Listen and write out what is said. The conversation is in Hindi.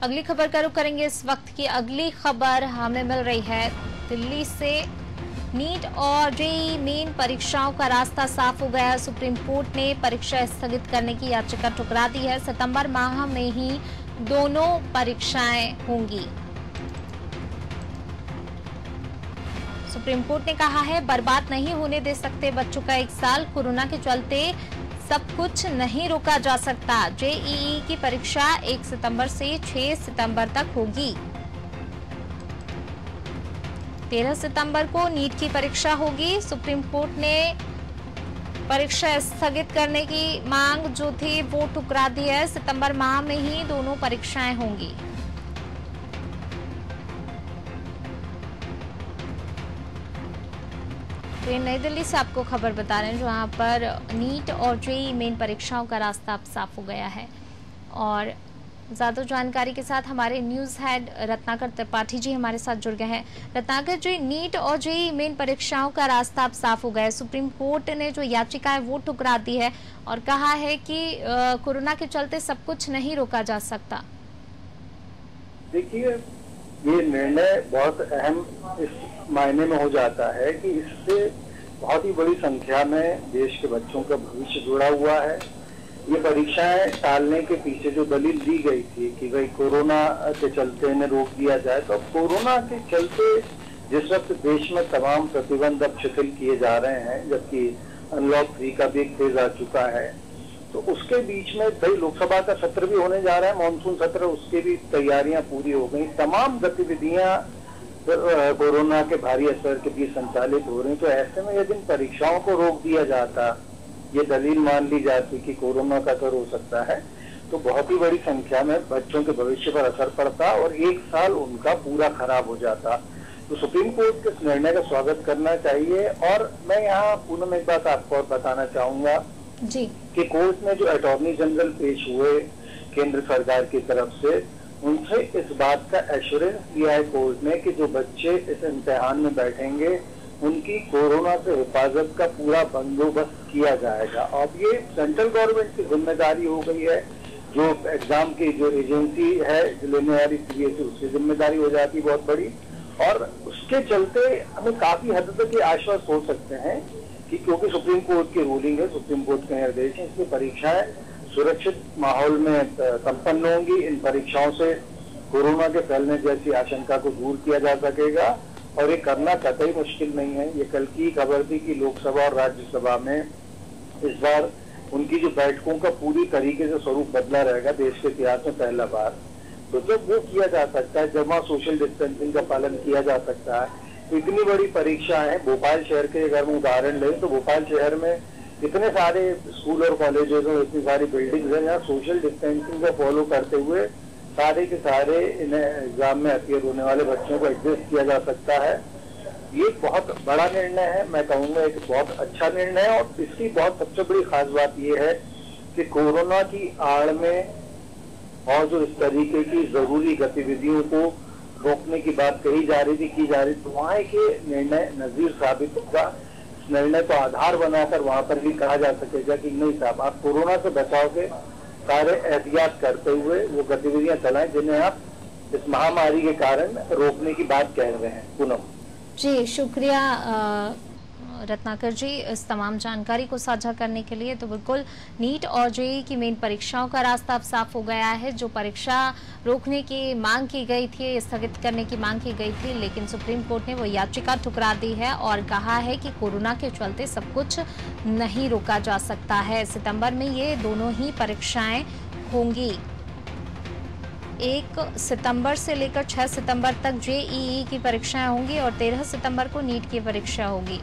अगली खबर का रुख करेंगे। इस वक्त की अगली खबर हमें मिल रही है दिल्ली से। नीट और जेईई मेन परीक्षाओं का रास्ता साफ हो गया है। सुप्रीम कोर्ट ने परीक्षा स्थगित करने की याचिका ठुकरा दी है। सितंबर माह में ही दोनों परीक्षाएं होंगी। सुप्रीम कोर्ट ने कहा है, बर्बाद नहीं होने दे सकते बच्चों का एक साल। कोरोना के चलते सब कुछ नहीं रोका जा सकता। जेईई की परीक्षा 1 सितंबर से 6 सितंबर तक होगी। 13 सितंबर को नीट की परीक्षा होगी। सुप्रीम कोर्ट ने परीक्षा स्थगित करने की मांग जो थी वो ठुकरा दी है। सितंबर माह में ही दोनों परीक्षाएं होंगी। तो नई दिल्ली से आपको खबर बता रहे हैं, जहां पर नीट और जेईई मेन परीक्षाओं का रास्ता अब साफ हो गया है। और ज्यादा जानकारी के साथ हमारे न्यूज हेड रत्नाकर त्रिपाठी जी हमारे साथ जुड़ गए हैं। रत्नाकर जी, नीट और जेईई मेन परीक्षाओं का रास्ता अब साफ हो गया है। सुप्रीम कोर्ट ने जो याचिका है वो ठुकरा दी है और कहा है कि कोरोना के चलते सब कुछ नहीं रोका जा सकता। देखिए, ये निर्णय बहुत अहम इस मायने में हो जाता है कि इससे बहुत ही बड़ी संख्या में देश के बच्चों का भविष्य जुड़ा हुआ है। ये परीक्षाएं टालने के पीछे जो दलील दी गई थी कि भाई कोरोना के चलते इन्हें रोक दिया जाए, तो अब कोरोना के चलते जिस वक्त देश में तमाम प्रतिबंध अब शिथिल किए जा रहे हैं, जबकि अनलॉक 3 का भी एक फेज आ चुका है, तो उसके बीच में भाई लोकसभा का सत्र भी होने जा रहा है, मानसून सत्र, उसकी भी तैयारियां पूरी हो गई। तमाम गतिविधियां कोरोना के भारी असर के बीच संचालित हो रही। तो ऐसे में यदि इन परीक्षाओं को रोक दिया जाता, ये दलील मान ली जाती कि कोरोना का असर हो सकता है, तो बहुत ही बड़ी संख्या में बच्चों के भविष्य पर असर पड़ता और एक साल उनका पूरा खराब हो जाता। तो सुप्रीम कोर्ट के इस निर्णय का स्वागत करना चाहिए। और मैं यहाँ पूनम एक बात आपको और बताना चाहूंगा जी कि कोर्ट में जो अटॉर्नी जनरल पेश हुए केंद्र सरकार की तरफ से, उनसे इस बात का एश्योरेंस दिया है कोर्ट ने कि जो बच्चे इस इम्तिहान में बैठेंगे उनकी कोरोना से हिफाजत का पूरा बंदोबस्त किया जाएगा। अब ये सेंट्रल गवर्नमेंट की जिम्मेदारी हो गई है। जो एग्जाम की जो एजेंसी है लेने वाली सीबीएसई, उसकी जिम्मेदारी हो जाती है बहुत बड़ी। और उसके चलते हमें काफी हद तक ये आश्वस्त हो सकते हैं कि क्योंकि सुप्रीम कोर्ट की रूलिंग है, सुप्रीम कोर्ट के निर्देश है, इसलिए परीक्षाएं सुरक्षित माहौल में संपन्न होंगी। इन परीक्षाओं से कोरोना के फैलने जैसी आशंका को दूर किया जा सकेगा और ये करना कतई मुश्किल नहीं है। ये कल की खबर थी कि लोकसभा और राज्यसभा में इस बार उनकी जो बैठकों का पूरी तरीके से स्वरूप बदला रहेगा, देश के इतिहास में पहला बार। तो जब वो किया जा सकता है, जब वहाँ सोशल डिस्टेंसिंग का पालन किया जा सकता है, तो इतनी बड़ी परीक्षा है। भोपाल शहर के अगर हम उदाहरण लें तो भोपाल शहर में इतने सारे स्कूल और कॉलेजेस और इतनी सारी बिल्डिंग्स हैं जहाँ सोशल डिस्टेंसिंग को फॉलो करते हुए सारे के सारे इन्हें एग्जाम में अपीयर होने वाले बच्चों को एडजस्ट किया जा सकता है। ये बहुत बड़ा निर्णय है, मैं कहूँगा एक बहुत अच्छा निर्णय है। और इसकी बहुत सबसे बड़ी खास बात यह है कि कोरोना की आड़ में और जो इस तरीके की जरूरी गतिविधियों को रोकने की बात कही जा रही थी, की जा रही, तो वहाँ के निर्णय नजीर साबित होगा। निर्णय को आधार बनाकर वहां पर भी कहा जा सकेगा कि नहीं साहब, आप कोरोना से बचाव के सारे एहतियात करते हुए वो गतिविधियां चलाएं जिन्हें आप इस महामारी के कारण रोकने की बात कह रहे हैं। पूनम जी, शुक्रिया रत्नाकर जी इस तमाम जानकारी को साझा करने के लिए। तो बिल्कुल नीट और जेईई की मेन परीक्षाओं का रास्ता अब साफ हो गया है। जो परीक्षा रोकने की मांग की गई थी, स्थगित करने की मांग की गई थी, लेकिन सुप्रीम कोर्ट ने वो याचिका ठुकरा दी है और कहा है कि कोरोना के चलते सब कुछ नहीं रोका जा सकता है। सितंबर में ये दोनों ही परीक्षाएं होंगी। 1 सितंबर से लेकर 6 सितंबर तक जेईई की परीक्षाएं होंगी और 13 सितंबर को नीट की परीक्षा होगी।